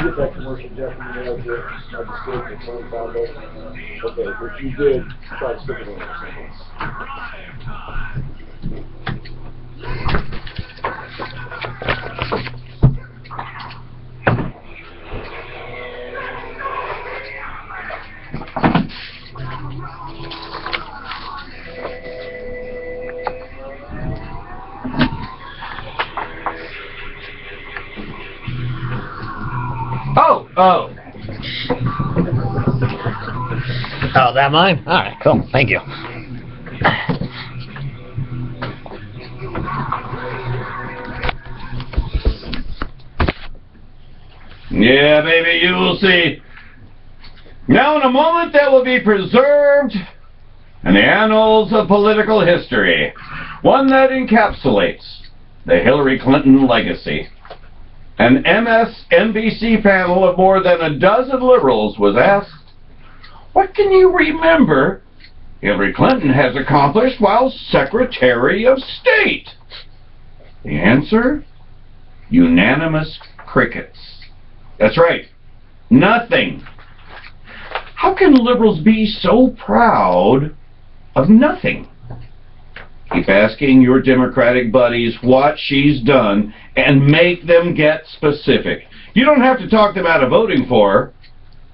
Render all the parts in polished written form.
get that commercial, Jeff, you nailed it. I just did the phone found it. Okay, but you did try to stick it in there someplace. Oh, that mine? All right, cool. Thank you. Yeah, baby, you will see. Now, in a moment, that will be preserved in the annals of political history. One that encapsulates the Hillary Clinton legacy. An MSNBC panel of more than a dozen liberals was asked, what can you remember Hillary Clinton has accomplished while Secretary of State? The answer? Unanimous crickets. That's right. Nothing. How can liberals be so proud of nothing? Keep asking your Democratic buddies what she's done and make them get specific. You don't have to talk them out of voting for her.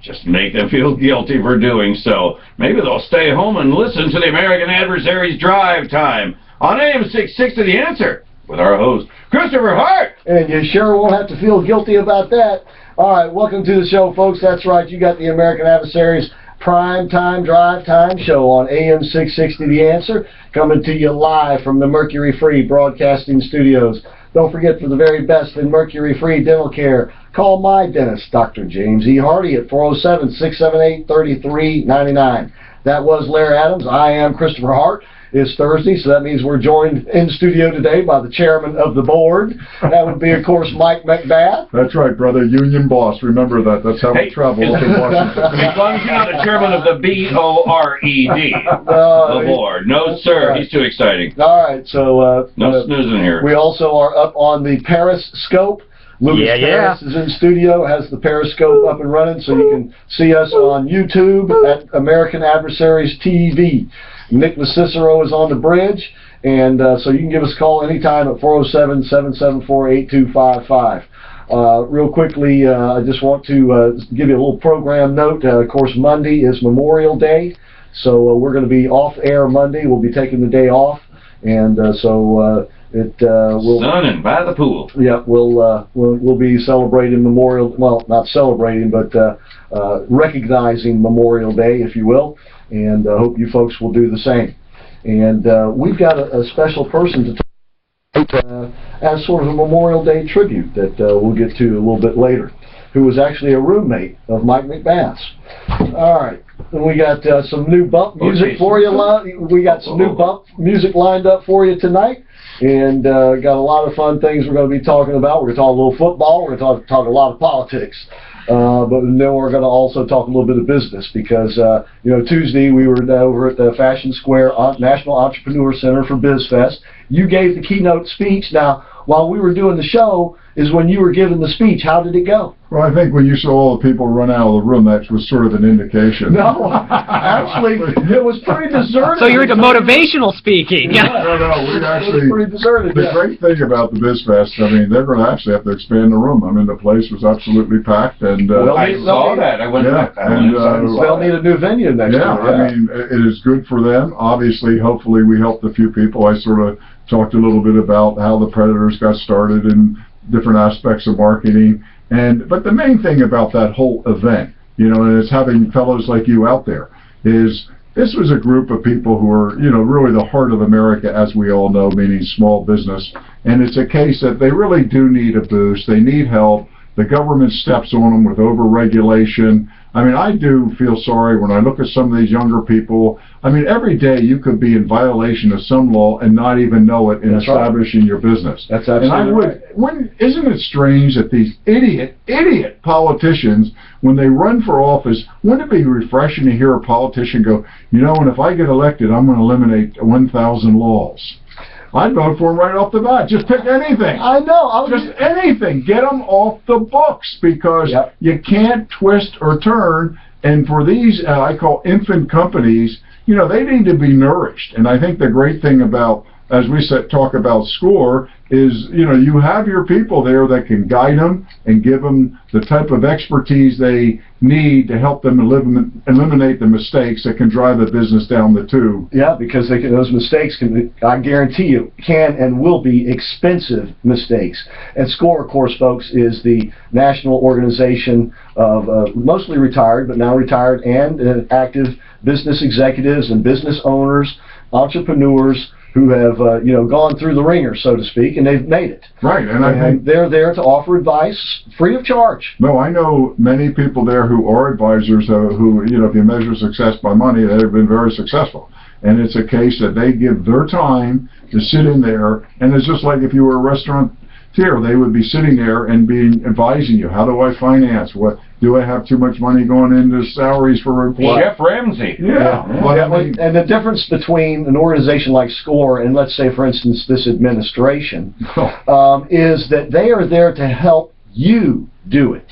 Just make them feel guilty for doing so. Maybe they'll stay home and listen to the American Adversaries Drive Time on AM 660 The Answer with our host, Christopher Hart. And you sure won't have to feel guilty about that. All right, welcome to the show, folks. That's right, you got the American Adversaries Prime Time Drive Time show on AM 660 The Answer, coming to you live from the Mercury Free Broadcasting Studios. Don't forget, for the very best in Mercury Free dental care, call my dentist, Dr. James E. Hardy, at 407-678-3399. That was Larry Adams. I am Christopher Hart. It's Thursday, so that means we're joined in studio today by the chairman of the board. That would be, of course, Mike McBath. That's right, brother. Union boss. Remember that. That's how we travel up in Washington. As long as you're not the chairman of the B-O-R-E-D, the board. No, sir. Right. He's too exciting. All right, so... no snoozing here. We also are up on the Periscope. Lucas Paris is in studio, has the Periscope up and running, so you can see us on YouTube at American Adversaries TV. Nick Cicero is on the bridge, and so you can give us a call anytime at 407-774-8255. Real quickly, I just want to give you a little program note. Of course, Monday is Memorial Day, so we're going to be off air Monday. We'll be taking the day off, and we'll sunning by the pool. Yeah, we'll be celebrating Memorial. Well, not celebrating, but recognizing Memorial Day, if you will. And I hope you folks will do the same. And we've got a special person to talk as sort of a Memorial Day tribute that we'll get to a little bit later, who was actually a roommate of Mike McBath's. All right, and we got some new bump music for you. We got some new bump music lined up for you tonight, and got a lot of fun things we're going to be talking about. We're going to talk a little football. We're going to talk a lot of politics. But then we're going to also talk a little bit of business because, Tuesday we were over at the Fashion Square National Entrepreneur Center for BizFest. You gave the keynote speech. Now, while we were doing the show is when you were giving the speech. How did it go? Well, I think when you saw all the people run out of the room, that was sort of an indication. No, actually, it was pretty deserted. So you're into motivational speaking. No, we actually. It was pretty deserted. The great thing about the BizFest, I mean, they're going to actually have to expand the room. I mean, the place was absolutely packed, and I saw that. I went back. They'll need a new venue next year. I mean, it is good for them. Obviously, hopefully, we helped a few people. I sort of talked a little bit about how the Predators got started and different aspects of marketing. But the main thing about that whole event, and it's having fellows like you out there, is this was a group of people who are, really the heart of America, as we all know, meaning small business. And it's a case that they really do need a boost. They need help. The government steps on them with over-regulation. I mean, I do feel sorry when I look at some of these younger people. I mean, every day you could be in violation of some law and not even know it in establishing your business. That's absolutely right. Isn't it strange that these idiot politicians, when they run for office, wouldn't it be refreshing to hear a politician go, and if I get elected, I'm going to eliminate 1,000 laws? I'd vote for them right off the bat. Just pick anything. I know. Just anything. Get them off the books, because you can't twist or turn. And for these, I call infant companies, you know, they need to be nourished. And I think the great thing about, as we talk about SCORE, is, you know, you have your people there that can guide them and give them the type of expertise they need to help them eliminate the mistakes that can drive the business down the tube. Yeah, because those mistakes can, I guarantee you, can and will be expensive mistakes. And SCORE, of course, folks, is the national organization of mostly retired, but now retired and active business executives and business owners, entrepreneurs, who have you know, gone through the ringer, so to speak, and they've made it. Right, and I think they're there to offer advice free of charge. No, I know many people there who are advisors who, you know, if you measure success by money, they've been very successful. And it's a case that they give their time to sit in there, and it's just like if you were a restaurateur, they would be sitting there and advising you, how do I finance? What do I have too much money going into salaries for employees? Chef Ramsay. And the difference between an organization like SCORE and, let's say, for instance, this administration, is that they are there to help you do it.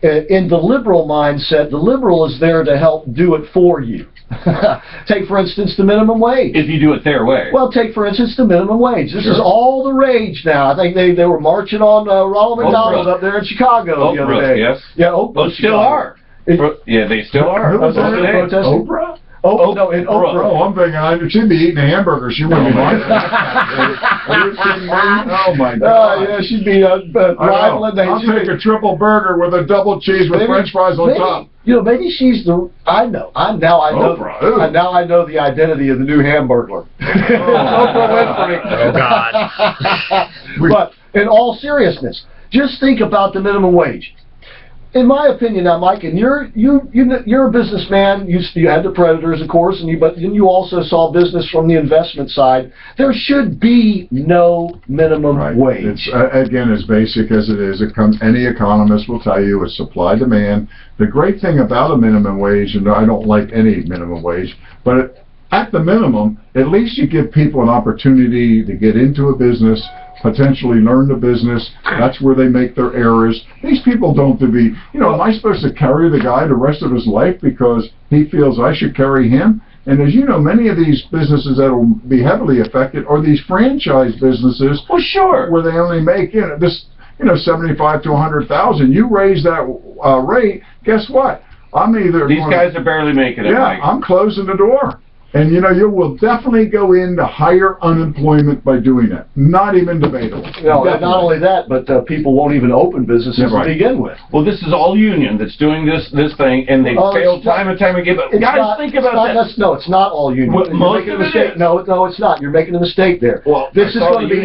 In the liberal mindset, the liberal is there to help do it for you. Take, for instance, the minimum wage. If you do it their way. Well, take, for instance, the minimum wage. This is all the rage now. I think they were marching on Ronald McDonald up there in Chicago the other day. Yes. Yeah, Oak Brook, still are. Yeah, they still are. Who was that protesting? Oprah? Oh, no, in Oak Brook. Oh, I'm thinking she'd be eating a hamburger. She wouldn't be like that. Are you kidding me? Oh, my God. Yeah, she'd be rivaling. I'll take a triple burger with a double cheese with French fries on top. You know, maybe she's the. I know. Now I know the identity of the new Hamburglar. Oprah Winfrey. Oh, God. But in all seriousness, just think about the minimum wage. In my opinion, now, Mike, and you're a businessman. You had the Predators, of course, but then you also saw business from the investment side. There should be no minimum wage. It's again, as basic as it is, any economist will tell you it's supply demand. The great thing about a minimum wage, and I don't like any minimum wage, but at the minimum, at least you give people an opportunity to get into a business, potentially learn the business. That's where they make their errors. These people don't to be, you know, am I supposed to carry the guy the rest of his life because he feels I should carry him? And as you know, many of these businesses that will be heavily affected are these franchise businesses. Well, sure. Where they only make, you know, 75 to 100,000. You raise that rate, guess what? I'm either these guys are barely making it. Yeah, Mike. I'm closing the door. And, you know, you will definitely go into higher unemployment by doing that. Not even debatable. No, not only that, but people won't even open businesses to begin with. Well, this is all union that's doing this thing, and they failed time and time again. But guys, think about this. No, it's not all union. Most of it is. No, it's not. You're making a mistake there. Well, this is going to be.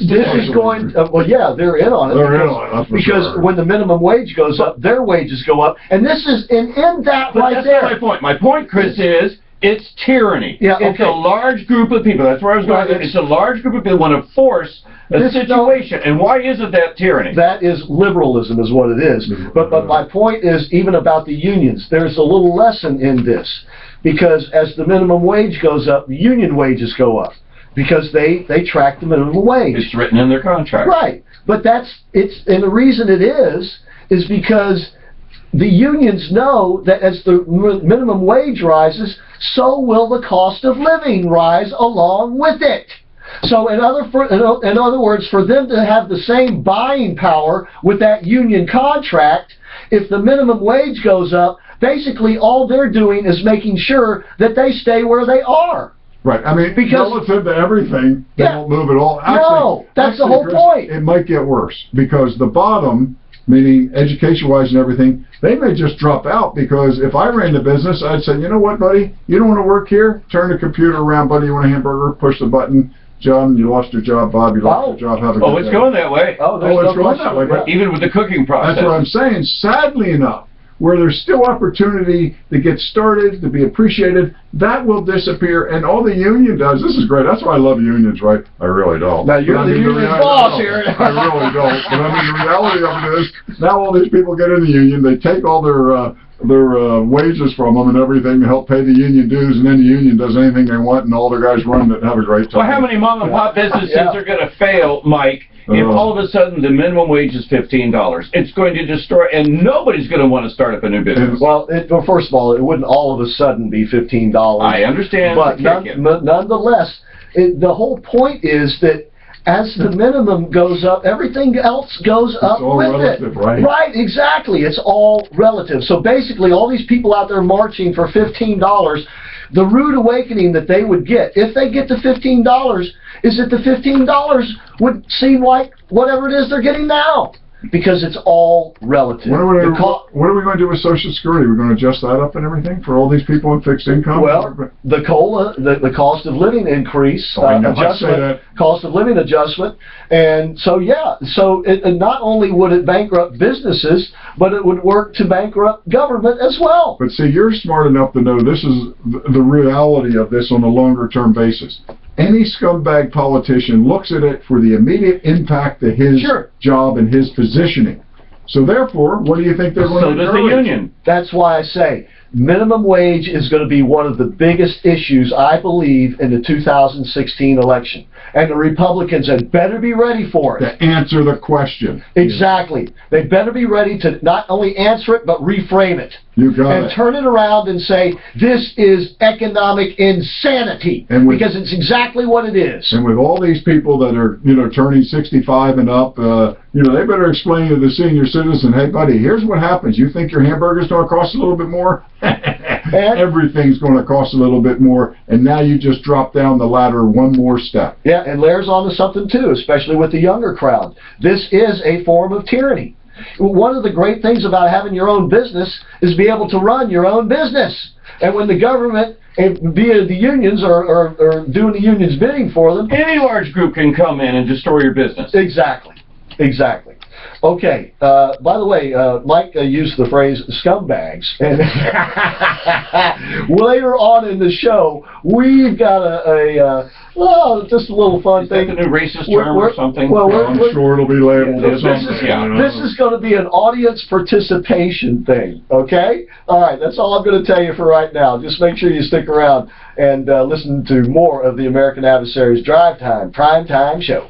This is going. Well, yeah, they're in on it. They're in on it because when the minimum wage goes up, their wages go up, and this is in that but right that's there. Not my point. My point, Chris, is. It's tyranny. Yeah, It's a large group of people. That's where I was going. It's a large group of people who want to force a situation. And why is it that tyranny? That is liberalism is what it is. But my point is, even about the unions, there's a little lesson in this. Because as the minimum wage goes up, the union wages go up. Because they track the minimum wage. It's written in their contract. Right. But and the reason it is because the unions know that as the minimum wage rises, so will the cost of living rise along with it. So in other words, for them to have the same buying power with that union contract, if the minimum wage goes up, basically all they're doing is making sure that they stay where they are. Right. I mean, because relative to everything, they don't move at all. Actually, that's the whole point. It might get worse because the bottom, meaning education-wise and everything, they may just drop out because if I ran the business, I'd say, you know what, buddy, you don't want to work here? Turn the computer around, buddy, you want a hamburger? Push the button. John, you lost your job. Bob, you lost your job. Have a good day. It's going that way. It's going that way. But even with the cooking process. That's what I'm saying. Sadly enough, where there's still opportunity to get started, to be appreciated, that will disappear. And all the union does, this is great. That's why I love unions, right? I really don't. Now, you're the union boss here. I really don't. But I mean, the reality of it is, now all these people get in the union, they take all their wages from them and everything to help pay the union dues, and then the union does anything they want, and all the guys run it and have a great time. Well, how many mom and pop businesses are going to fail, Mike, if all of a sudden the minimum wage is $15? It's going to destroy, and nobody's going to want to start up a new business. Well, first of all, it wouldn't all of a sudden be $15. I understand. But nonetheless, the whole point is that as the minimum goes up, everything else goes up with relative, it. Right? Right, exactly. It's all relative. So basically, all these people out there marching for $15, the rude awakening that they would get, if they get the $15, is that the $15 would seem like whatever it is they're getting now. Because it's all relative. What are we going to do with Social Security? We're going to adjust that up and everything for all these people in fixed income? Well, the COLA, the cost of living increase, adjustment, cost of living adjustment, and so yeah, so not only would it bankrupt businesses, but it would work to bankrupt government as well. But see, you're smart enough to know this is the reality of this on a longer term basis. Any scumbag politician looks at it for the immediate impact to his job and his positioning. So therefore, what do you think they're going to do? So does the union. That's why I say minimum wage is going to be one of the biggest issues, I believe, in the 2016 election. And the Republicans had better be ready for it. To answer the question. Exactly. They better be ready to not only answer it, but reframe it. You got and turn it around and say, this is economic insanity. Because it's exactly what it is. And with all these people that are, turning 65 and up, they better explain to the senior citizen, hey, buddy, here's what happens. You think your hamburger's going to cost a little bit more? Everything's going to cost a little bit more, and now you just drop down the ladder one more step. Yeah, and Lair's onto something too, especially with the younger crowd. This is a form of tyranny. One of the great things about having your own business is be able to run your own business. And when the government, via the unions, or doing the unions bidding for them, any large group can come in and destroy your business. Exactly. Exactly. Okay. By the way, Mike used the phrase scumbags, and later on in the show, we've got just a little fun thing. Is that the new racist term or something? Well, I'm sure it'll be labeled as something. This is going to be an audience participation thing. Okay. All right. That's all I'm going to tell you for right now. Just make sure you stick around and listen to more of the American Adversaries Drive Time Prime Time Show.